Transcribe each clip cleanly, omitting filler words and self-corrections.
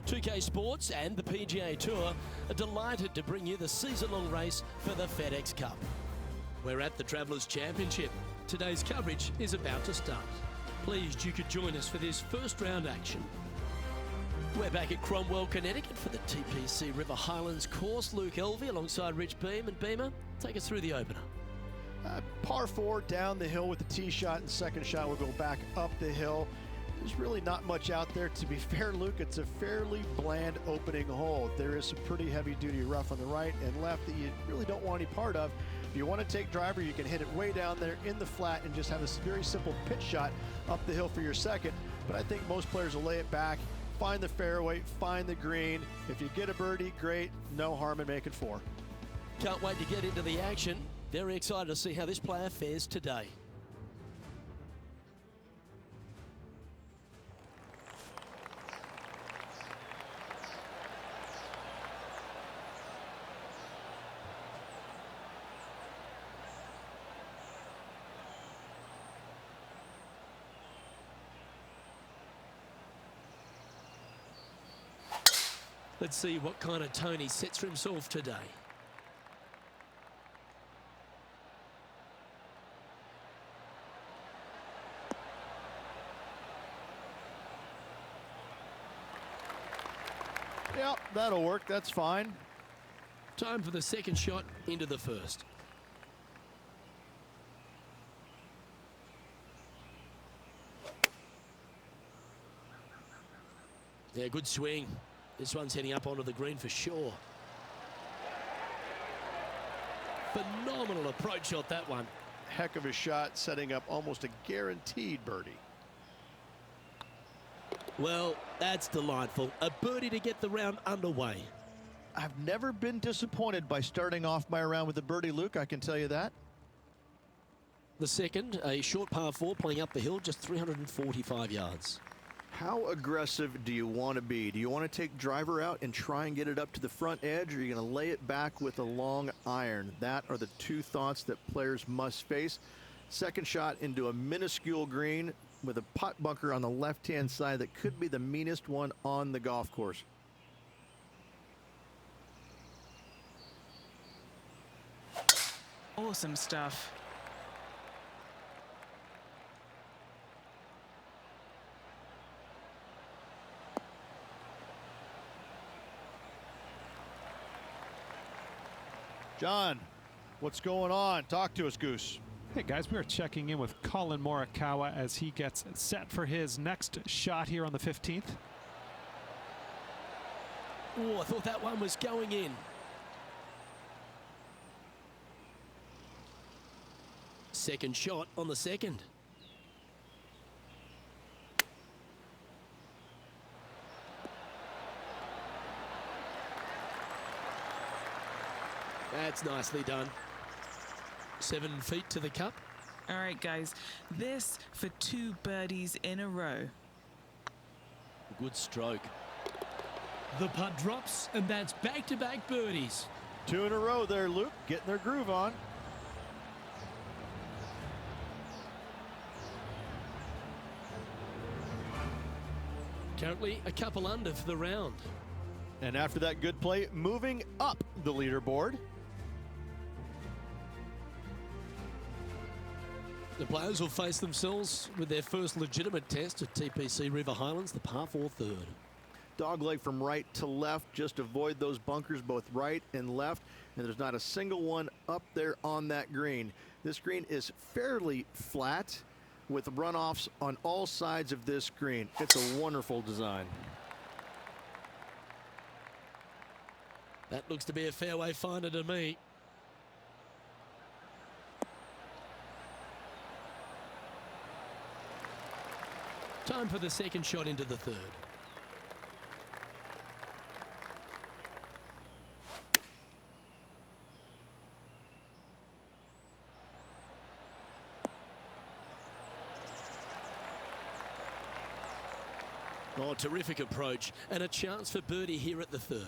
2K Sports and the PGA Tour are delighted to bring you the season-long race for the FedEx Cup. We're at the Travelers Championship. Today's coverage is about to start. Pleased you could join us for this first round action. We're back at Cromwell, Connecticut for the TPC River Highlands course. Luke Elvey alongside Rich Beam. And Beamer, take us through the opener. Par 4 down the hill with the tee shot, and second shot will go back up the hill. There's really not much out there. To be fair, Luke, it's a fairly bland opening hole. There is some pretty heavy-duty rough on the right and left that you really don't want any part of. If you want to take driver, you can hit it way down there in the flat and just have a very simple pitch shot up the hill for your second. But I think most players will lay it back, find the fairway, find the green. If you get a birdie, great. No harm in making 4. Can't wait to get into the action. Very excited to see how this player fares today. Let's see what kind of tone he sets for himself today. Yeah, that'll work. That's fine. Time for the second shot into the first. Yeah, good swing. This one's heading up onto the green for sure. Phenomenal approach shot, that one. Heck of a shot, setting up almost a guaranteed birdie. Well, that's delightful. A birdie to get the round underway. I've never been disappointed by starting off my round with a birdie, Luke, I can tell you that. The second, a short par 4 playing up the hill, just 345 yards. How aggressive do you want to be? Do you want to take driver out and try and get it up to the front edge, or are you going to lay it back with a long iron? That are the two thoughts that players must face. Second shot into a minuscule green with a pot bunker on the left-hand side that could be the meanest one on the golf course. Awesome stuff. John, what's going on? Talk to us, Goose. Hey guys, we are checking in with Colin Morikawa as he gets set for his next shot here on the 15th. Oh, I thought that one was going in. Second shot on the second. That's nicely done. 7 feet to the cup. All right, guys, this for 2 birdies in a row. Good stroke. The putt drops, and that's back-to-back birdies. 2 in a row there, Luke, getting their groove on. Currently a couple under for the round. And after that good play, moving up the leaderboard. The players will face themselves with their first legitimate test at TPC River Highlands, the par 4 third. Dogleg from right to left. Just avoid those bunkers both right and left. And there's not a single one up there on that green. This green is fairly flat with runoffs on all sides of this green. It's a wonderful design. That looks to be a fairway finder to me. Time for the second shot into the third. Oh, terrific approach and a chance for birdie here at the third.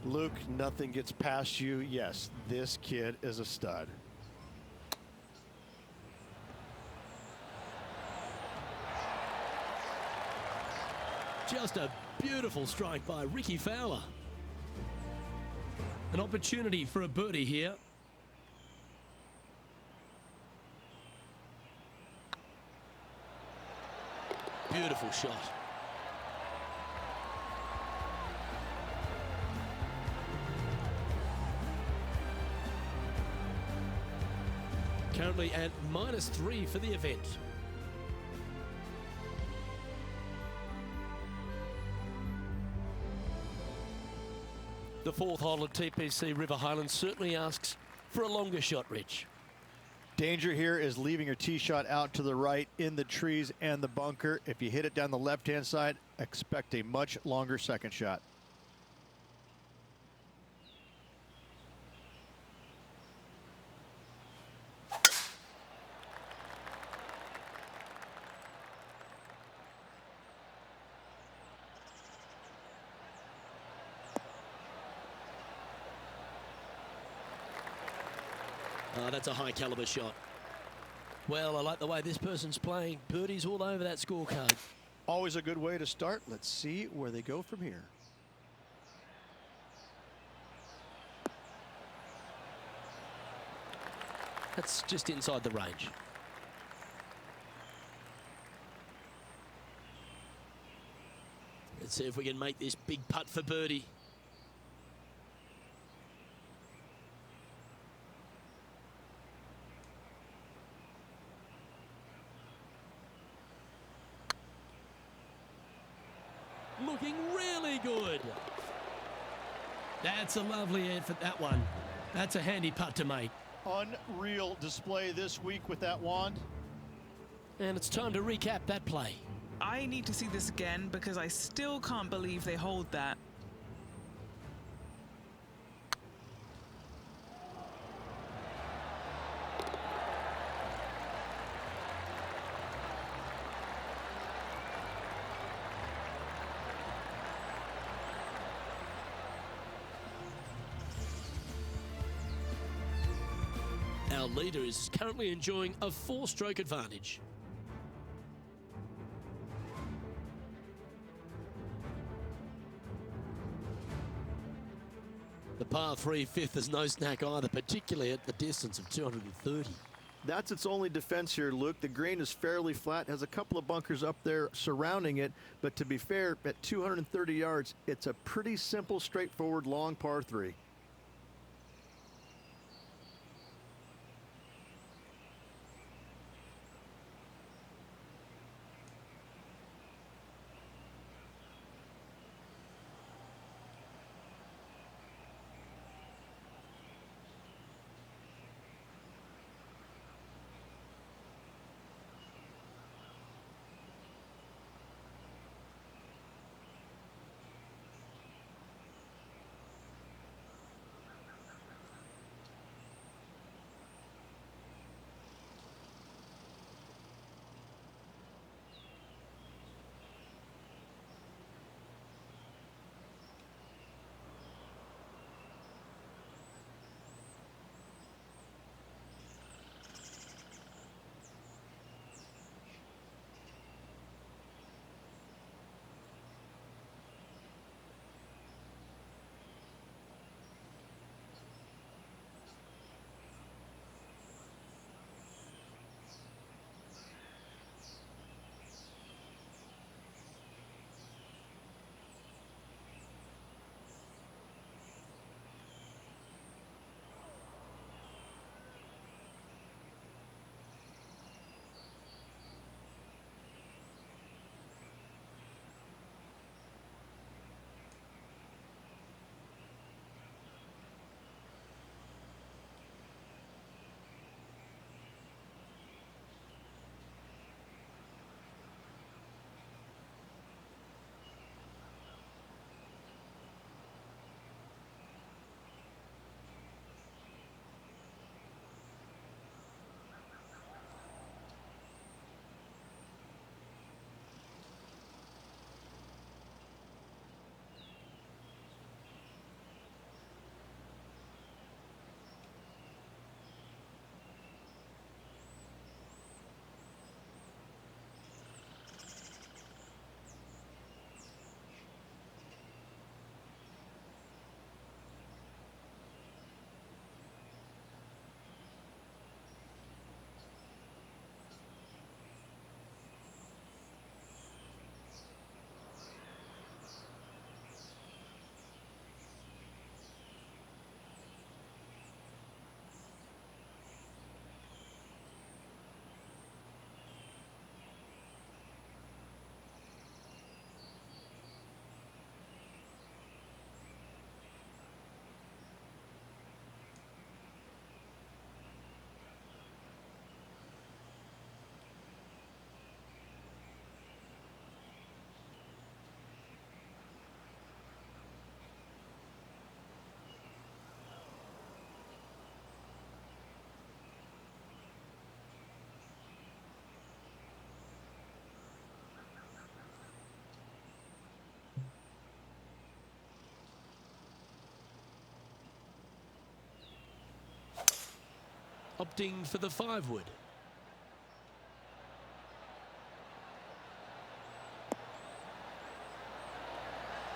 Luke, nothing gets past you. Yes, this kid is a stud. Just a Beautiful strike by Ricky Fowler. An opportunity for a birdie here. Beautiful shot. Currently at -3 for the event. The fourth hole at TPC River Highlands certainly asks for a longer shot, Rich. Danger here is leaving your tee shot out to the right in the trees and the bunker. If you hit it down the left-hand side, expect a much longer second shot. That's a high caliber shot. Well, I like the way this person's playing. Birdies all over that scorecard. Always a good way to start. Let's see where they go from here. That's just inside the range. Let's see if we can make this big putt for birdie. Looking really good. That's a lovely end for that one. That's a handy putt to make. Unreal display this week with that wand. And it's time to recap that play. I need to see this again because I still can't believe they hold that. Our leader is currently enjoying a 4-stroke advantage. The par 3 fifth is no snack either, particularly at the distance of 230. That's its only defense here, Luke. The green is fairly flat, has a couple of bunkers up there surrounding it, but to be fair, at 230 yards, it's a pretty simple, straightforward, long par 3. opting for the 5-wood.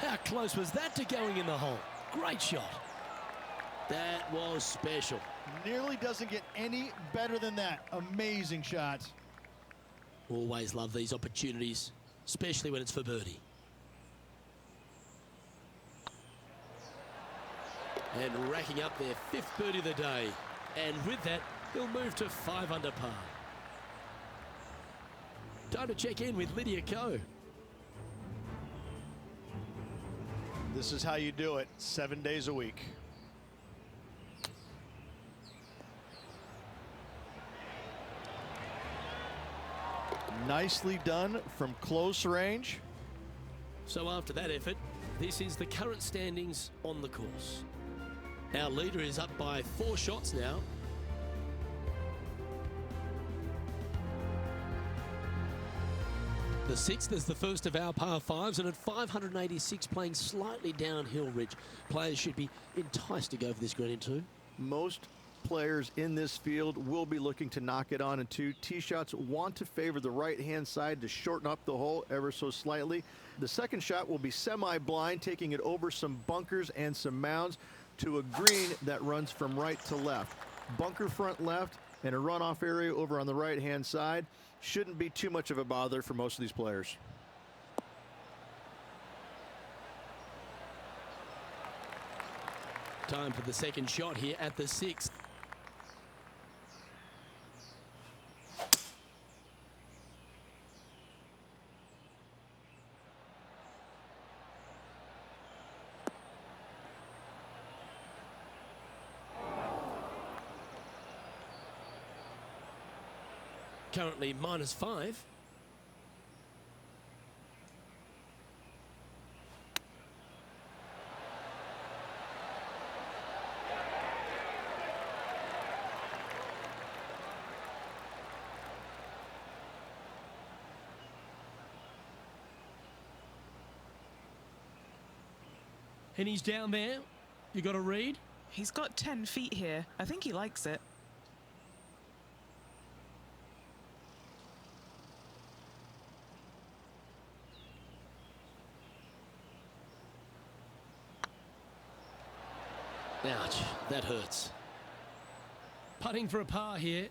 How close was that to going in the hole? Great shot. That was special. Nearly doesn't get any better than that. Amazing shot. Always love these opportunities, especially when it's for birdie. And racking up their 5th birdie of the day. And with that, he'll move to 5 under par. Time to check in with Lydia Ko. This is how you do it 7 days a week. Nicely done from close range. So after that effort, this is the current standings on the course. Our leader is up by 4 shots now. The 6th is the first of our par 5s, and at 586 playing slightly downhill ridge. Players should be enticed to go for this green in 2. Most players in this field will be looking to knock it on in 2. Tee shots want to favor the right-hand side to shorten up the hole ever so slightly. The second shot will be semi-blind, taking it over some bunkers and some mounds to a green that runs from right to left. Bunker front left and a runoff area over on the right-hand side. Shouldn't be too much of a bother for most of these players. Time for the second shot here at the 6th. Currently -5. And he's down there. You got a read? He's got 10 feet here. I think he likes it. Ouch, that hurts. Putting for a par here.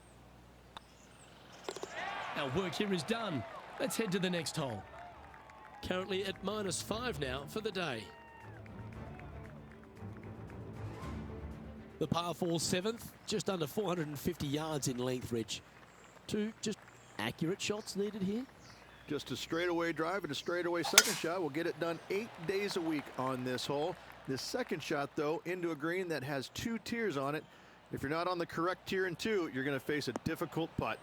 Our work here is done. Let's head to the next hole. Currently at -5 now for the day. The par 4 7th, just under 450 yards in length, Rich. 2 just accurate shots needed here. Just a straightaway drive and a straightaway second shot will get it done 8 days a week on this hole. This second shot, though, into a green that has 2 tiers on it. If you're not on the correct tier in 2, you're going to face a difficult putt.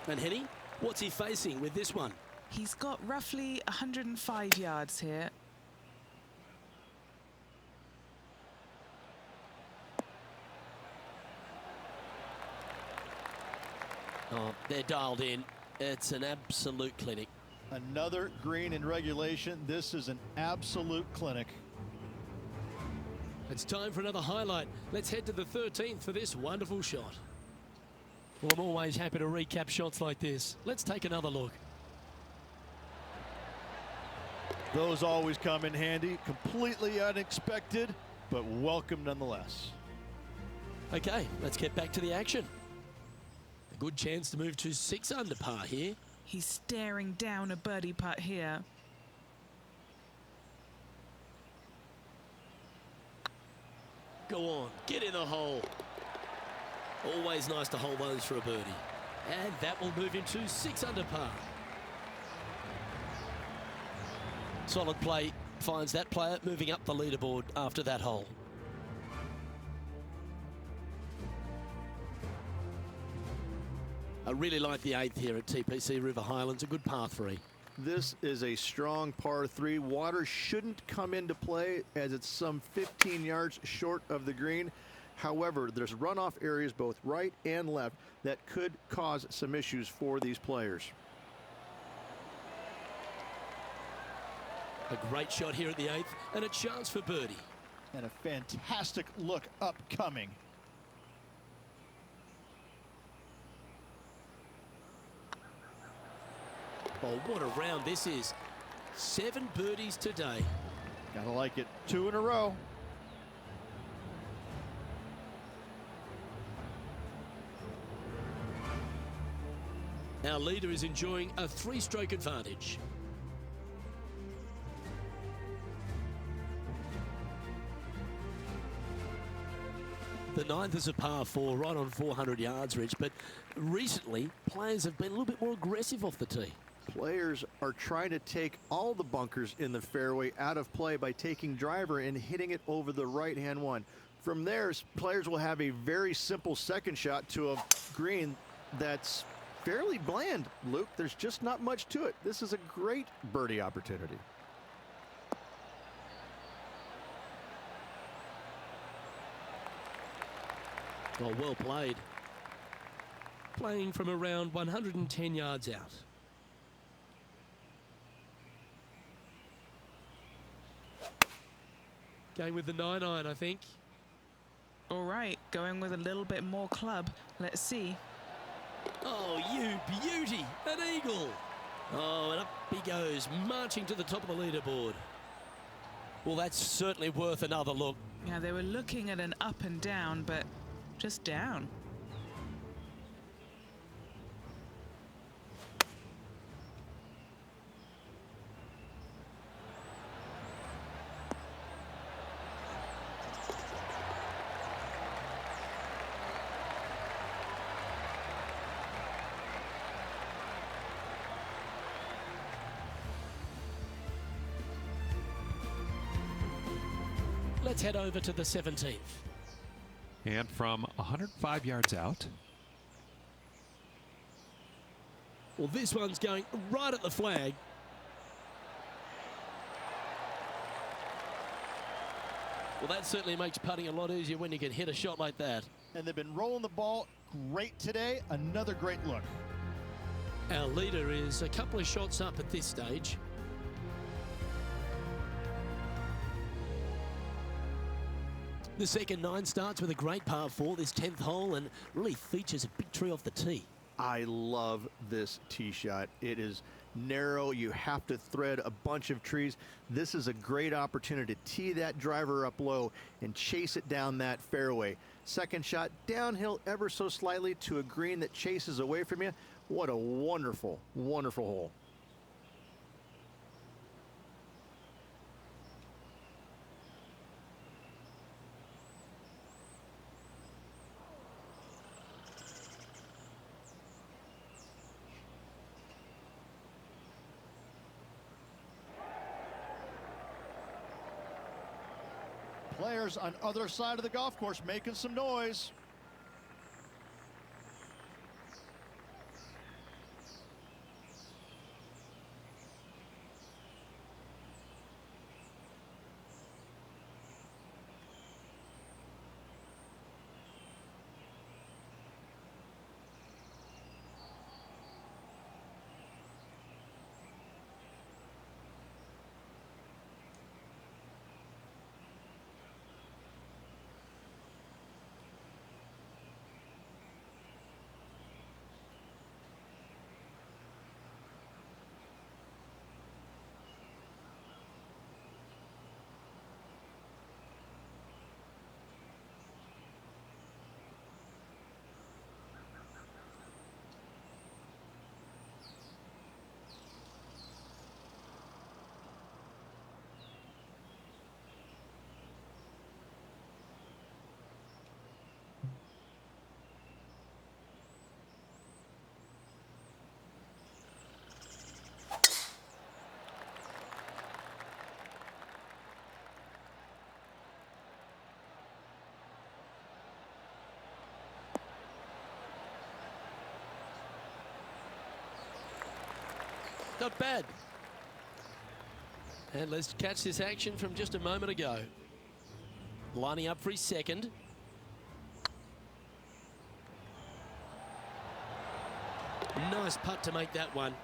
And Henny, what's he facing with this one? He's got roughly 105 yards here. Oh, they're dialed in. It's an absolute clinic. Another green in regulation. This is an absolute clinic. It's time for another highlight. Let's head to the 13th for this wonderful shot. Well, I'm always happy to recap shots like this. Let's take another look. Those always come in handy. Completely unexpected, but welcome nonetheless. Okay, let's get back to the action. A good chance to move to 6 under par here. He's staring down a birdie putt here. Go on, get in the hole. Always nice to hold those for a birdie. And that will move him to 6 under par. Solid play finds that player moving up the leaderboard after that hole. I really like the 8th here at TPC River Highlands, a good par 3. This is a strong par 3. Water shouldn't come into play as it's some 15 yards short of the green. However, there's runoff areas both right and left that could cause some issues for these players. A great shot here at the 8th and a chance for birdie. And a fantastic look upcoming. Oh, what a round this is. 7 birdies today. Gotta like it. 2 in a row. Our leader is enjoying a 3-stroke advantage. The 9th is a par 4, right on 400 yards, Rich, but recently players have been a little bit more aggressive off the tee. Players are trying to take all the bunkers in the fairway out of play by taking driver and hitting it over the right-hand one. From there, players will have a very simple second shot to a green that's fairly bland, Luke. There's just not much to it. This is a great birdie opportunity. Well played. Playing from around 110 yards out. Going with the 9-iron, I think. All right, going with a little bit more club. Let's see. Oh, you beauty! An eagle! Oh, and up he goes, marching to the top of the leaderboard. Well, that's certainly worth another look. Yeah, they were looking at an up and down, but just down. Let's head over to the 17th. And from 105 yards out. Well, this one's going right at the flag. Well, that certainly makes putting a lot easier when you can hit a shot like that. And they've been rolling the ball great today. Another great look. Our leader is a couple of shots up at this stage. The second 9 starts with a great par 4, this 10th hole, and really features a big tree off the tee. I love this tee shot. It is narrow. You have to thread a bunch of trees. This is a great opportunity to tee that driver up low and chase it down that fairway. Second shot downhill ever so slightly to a green that chases away from you. What a wonderful, wonderful hole. Players on other side of the golf course making some noise. Not bad. And let's catch this action from just a moment ago. Lining up for his second. Nice putt to make that one.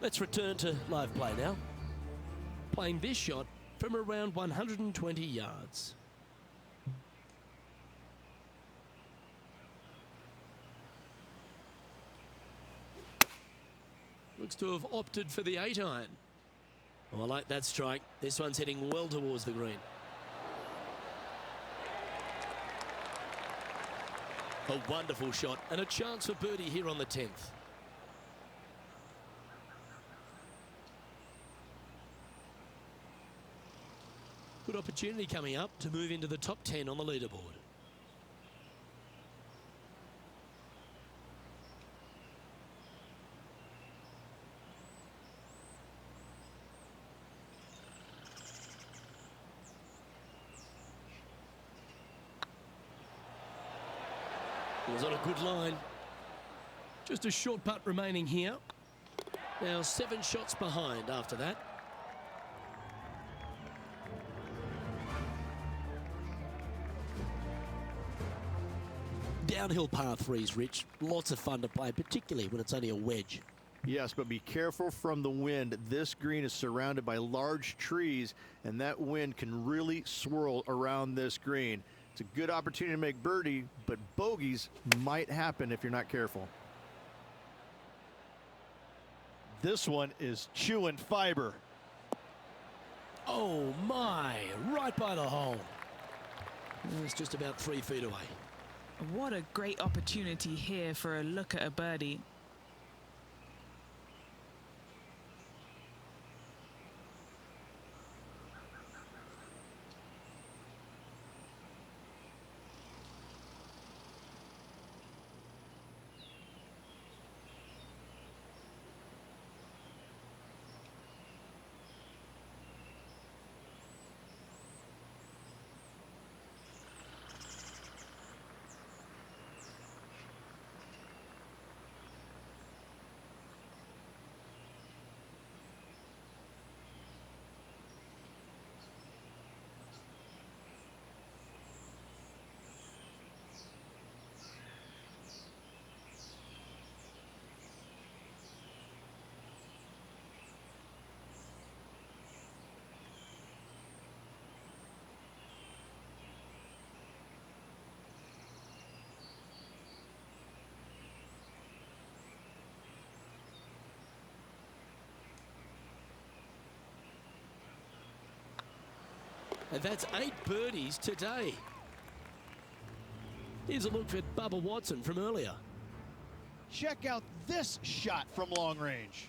Let's return to live play now. Playing this shot from around 120 yards. Looks to have opted for the 8-iron. Oh, I like that strike. This one's heading well towards the green. A wonderful shot and a chance for birdie here on the 10th. Good opportunity coming up to move into the top 10 on the leaderboard. It was on a good line. Just a short putt remaining here. Now 7 shots behind after that. Downhill par 3s, Rich. Lots of fun to play, particularly when it's only a wedge. Yes, but be careful from the wind. This green is surrounded by large trees, and that wind can really swirl around this green. It's a good opportunity to make birdie, but bogeys might happen if you're not careful. This one is chewing fiber. Oh my, right by the hole. It's just about 3 feet away. What a great opportunity here for a look at a birdie. And that's 8 birdies today. Here's a look at Bubba Watson from earlier. Check out this shot from long range.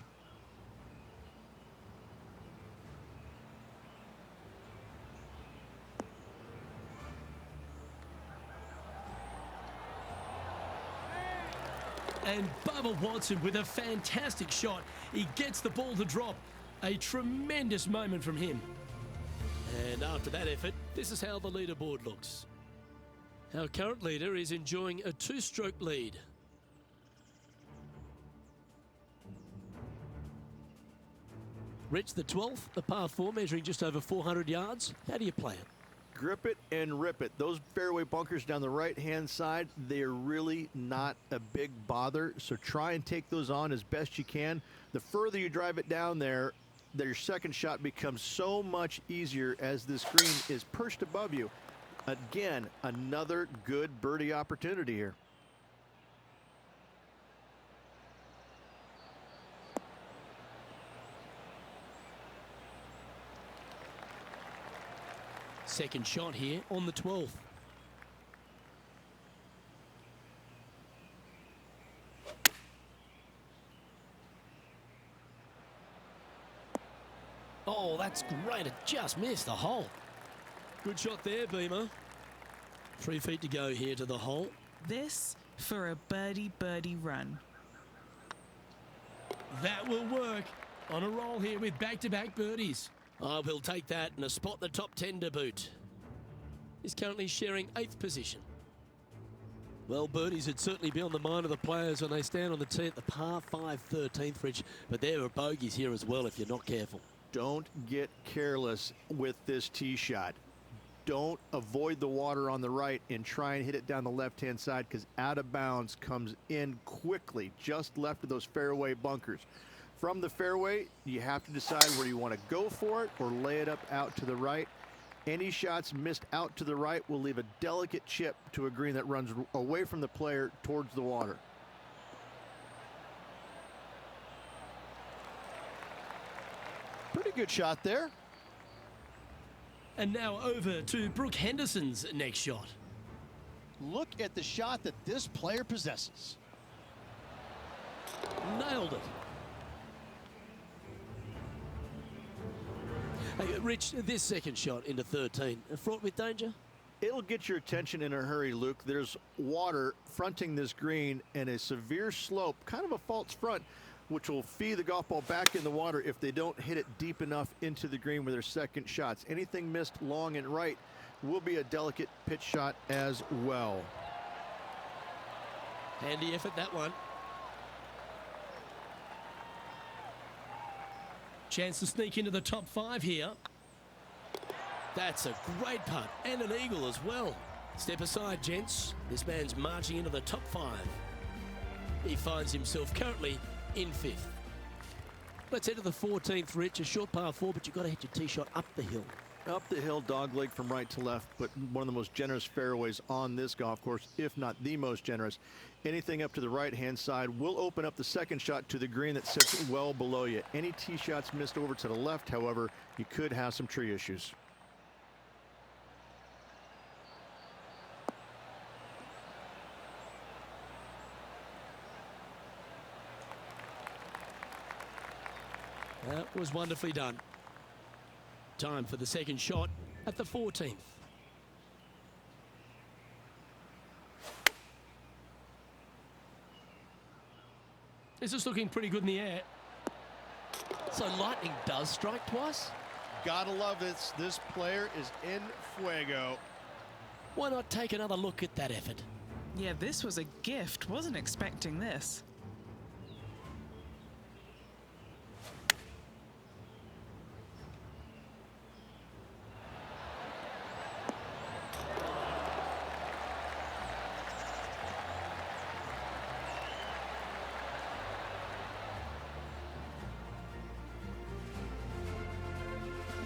And Bubba Watson with a fantastic shot. He gets the ball to drop. A tremendous moment from him. And after that effort, this is how the leaderboard looks. Our current leader is enjoying a 2-stroke lead. Rich, the 12th, a par 4 measuring just over 400 yards. How do you play it? Grip it and rip it. Those fairway bunkers down the right-hand side, they're really not a big bother, so try and take those on as best you can. The further you drive it down there, your second shot becomes so much easier as this green is perched above you. Again, another good birdie opportunity here. Second shot here on the 12th. Oh, that's great. It just missed the hole. Good shot there, Beamer. 3 feet to go here to the hole. This for a birdie run. That will work. On a roll here with back-to-back birdies. Oh, we'll take that and a spot in the top 10 to boot. He's currently sharing 8th position. Well, birdies would certainly be on the mind of the players when they stand on the tee at the par 5 13th, Rich. But there are bogeys here as well if you're not careful. Don't get careless with this tee shot. Don't avoid the water on the right and try and hit it down the left-hand side, because out of bounds comes in quickly just left of those fairway bunkers. From the fairway, you have to decide where you want to go for it or lay it up out to the right. Any shots missed out to the right will leave a delicate chip to a green that runs away from the player towards the water. Pretty good shot there. And now over to Brooke Henderson's next shot. Look at the shot that this player possesses. Nailed it. Hey, Rich, this second shot into 13, fraught with danger? It'll get your attention in a hurry, Luke. There's water fronting this green and a severe slope, kind of a false front, which will feed the golf ball back in the water if they don't hit it deep enough into the green with their second shots. Anything missed long and right will be a delicate pitch shot as well. Handy effort, that one. Chance to sneak into the top 5 here. That's a great putt and an eagle as well. Step aside, gents. This man's marching into the top 5. He finds himself currently in 5th. Let's head to the 14th, Rich. A short par 4, but you've got to hit your tee shot up the hill. Up the hill, dogleg from right to left, but one of the most generous fairways on this golf course, if not the most generous. Anything up to the right-hand side will open up the second shot to the green that sits well below you. Any tee shots missed over to the left, however, you could have some tree issues. That was wonderfully done. Time for the second shot at the 14th. This is looking pretty good in the air. So lightning does strike twice. Gotta love this. This player is in fuego. Why not take another look at that effort? Yeah, this was a gift. Wasn't expecting this.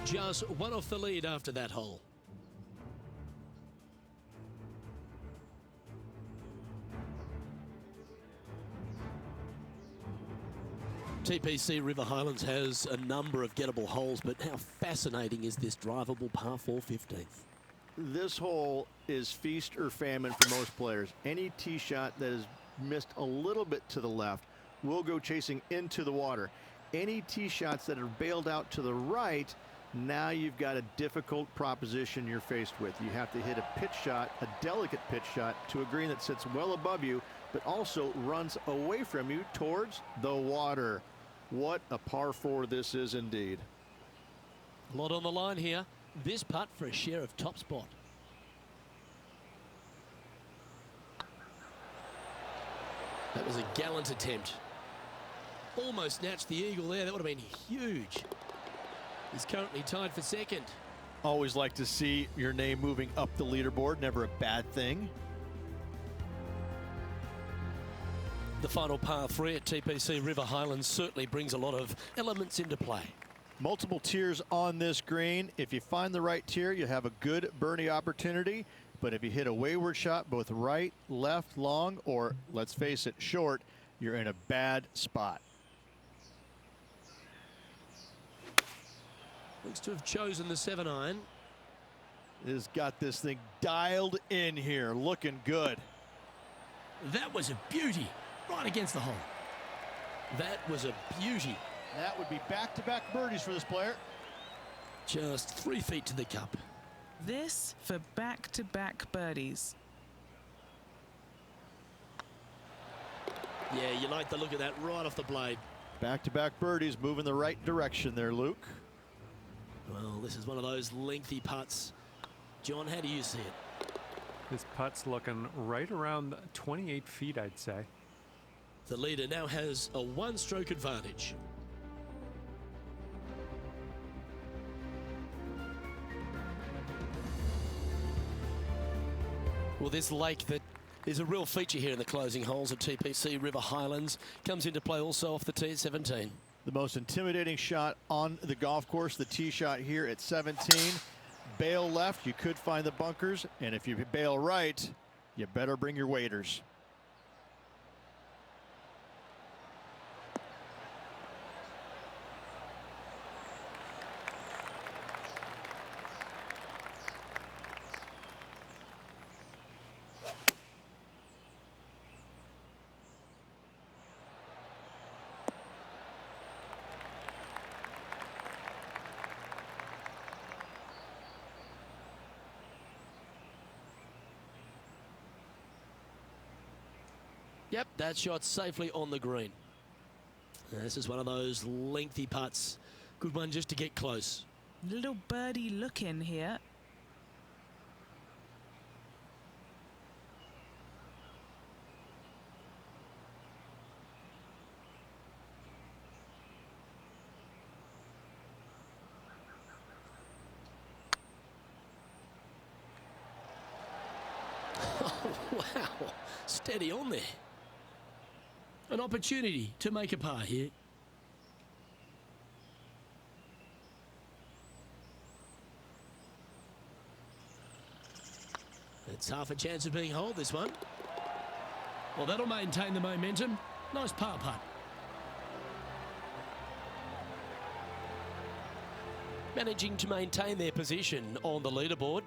Just one off the lead after that hole. TPC River Highlands has a number of gettable holes, but how fascinating is this drivable par 4 15th? This hole is feast or famine for most players. Any tee shot that is missed a little bit to the left will go chasing into the water. Any tee shots that are bailed out to the right, now you've got a difficult proposition you're faced with. You have to hit a pitch shot, a delicate pitch shot, to a green that sits well above you, but also runs away from you towards the water. What a par 4 this is indeed. A lot on the line here. This putt for a share of top spot. That was a gallant attempt. Almost snatched the eagle there. That would have been huge. He's currently tied for second. Always like to see your name moving up the leaderboard. Never a bad thing. The final par 3 at TPC River Highlands certainly brings a lot of elements into play. Multiple tiers on this green. If you find the right tier, you have a good birdie opportunity. But if you hit a wayward shot, both right, left, long, or let's face it, short, you're in a bad spot. Looks to have chosen the 7-iron. Has got this thing dialed in here, looking good. That was a beauty, right against the hole. That was a beauty. That would be back-to-back birdies for this player. Just 3 feet to the cup. This for back-to-back birdies. Yeah, you like the look of that right off the blade. Back-to-back birdies, moving the right direction there, Luke. Well, this is one of those lengthy putts. John, how do you see it? This putt's looking right around 28 feet, I'd say. The leader now has a 1-stroke advantage. Well, this lake that is a real feature here in the closing holes at TPC River Highlands comes into play also off the tee at 17. The most intimidating shot on the golf course, the tee shot here at 17. Bail left, you could find the bunkers, and if you bail right, you better bring your waders. Yep, that shot safely on the green. This is one of those lengthy putts. Good one just to get close. Little birdie look in here. Oh, wow. Steady on there. An opportunity to make a par here. It's half a chance of being holed, this one. Well, that'll maintain the momentum. Nice par putt. Managing to maintain their position on the leaderboard.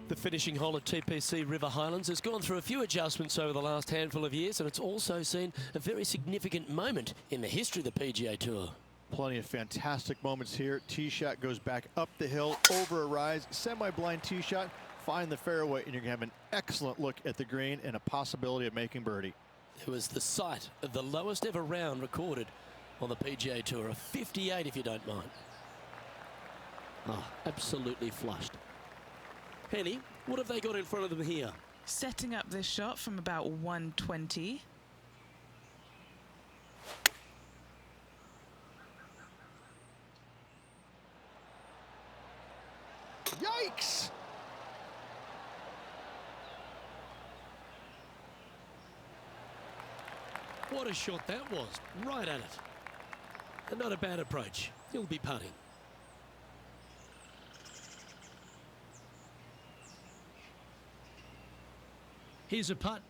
The finishing hole at TPC River Highlands has gone through a few adjustments over the last handful of years, and it's also seen a very significant moment in the history of the PGA Tour. Plenty of fantastic moments here. Tee shot goes back up the hill, over a rise, semi-blind tee shot, find the fairway, and you're going to have an excellent look at the green and a possibility of making birdie. It was the site of the lowest ever round recorded on the PGA Tour, a 58 if you don't mind. Oh, absolutely flushed. Penny, what have they got in front of them here? Setting up this shot from about 120. Yikes! What a shot that was, right at it. And not a bad approach. He'll be putting. Here's a putt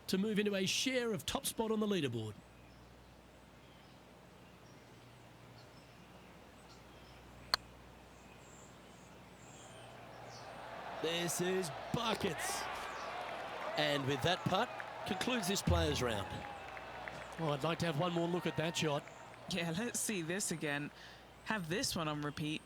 to move into a share of top spot on the leaderboard. This is buckets. And with that putt, concludes this players round. Oh, I'd like to have one more look at that shot. Yeah, let's see this again. Have this one on repeat.